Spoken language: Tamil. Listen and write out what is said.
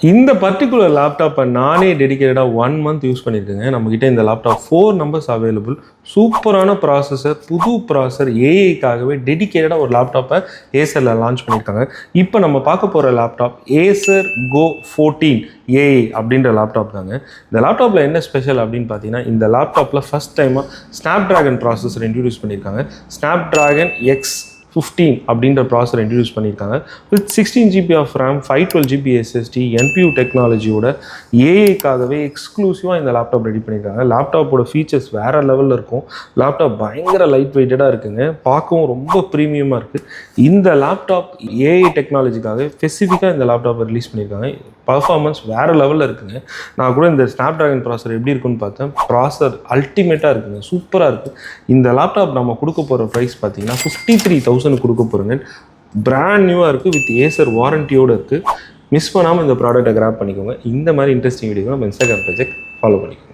இந்த பர்டிகுலர் லேப்டாப்பை நானே டெடிக்கேட்டடாக 1 மந்த் யூஸ் பண்ணியிருக்கேங்க. நம்மக்கிட்ட இந்த லேப்டாப் 4 நம்பர்ஸ் அவைலபிள். சூப்பரான ப்ராசஸர், புது ப்ராசஸர், ஏஐக்காகவே டெடிக்கேட்டடாக ஒரு லேப்டாப்பை ஏசரில் லான்ச் பண்ணியிருக்காங்க. இப்போ நம்ம பார்க்க போகிற லேப்டாப் ஏசர் கோ 14 ஏஐ அப்படின்ற லேப்டாப் தாங்க. இந்த லேப்டாப்பில் என்ன ஸ்பெஷல் அப்படின்னு பார்த்தீங்கன்னா, இந்த லேப்டாப்பில் ஃபஸ்ட் டைமாக ஸ்னாப்ட்ராகன் ப்ராசஸர் இன்ட்ரடியூஸ் பண்ணியிருக்காங்க. ஸ்னாப்ட்ராகன் X15 அப்படின்ற ப்ராசஸர் இன்ட்ரடியூஸ் பண்ணியிருக்காங்க. With 16 GB of RAM, 512 GB SSD, NPU டெக்னாலஜியோட ஏஐக்காகவே எக்ஸ்க்ளூசிவாக இந்த லேப்டாப் ரெடி பண்ணியிருக்காங்க. லேப்டாப்போட ஃபீச்சர்ஸ் வேறு லெவலில் இருக்கும். லேப்டாப் பயங்கர லைட் வெயிட்டடாக இருக்குங்க. பார்க்கவும் ரொம்ப ப்ரீமியமாக இருக்குது. இந்த லேப்டாப் ஏஐ டெக்னாலஜிக்காக ஸ்பெசிஃபிக்காக இந்த லேப்டாப்பை ரிலீஸ் பண்ணியிருக்காங்க. பர்ஃபார்மன்ஸ் வேறு லெவலில் இருக்குங்க. நான் கூட இந்த ஸ்னாப்ட்ராகன் ப்ராசஸர் எப்படி இருக்குன்னு பார்த்தேன். ப்ராசஸர் அல்டிமேட்டாக இருக்குங்க, சூப்பராக இருக்குது. இந்த லேப்டாப் நம்ம கொடுக்க போகிற ப்ரைஸ் பார்த்தீங்கன்னா 53,000 கொடுக்க போகிறோங்க. பிராண்ட் நியூவாக இருக்குது, வித் ஏசர் வாரண்டியோடு இருக்குது. மிஸ் பண்ணாமல் இந்த ப்ராடக்ட்டை கிராப் பண்ணிக்கோங்க. இந்த மாதிரி இன்ட்ரெஸ்டிங் வீடியோ நம்ம இன்ஸ்டாகிராம் பேஜை ஃபாலோ பண்ணிக்கோங்க.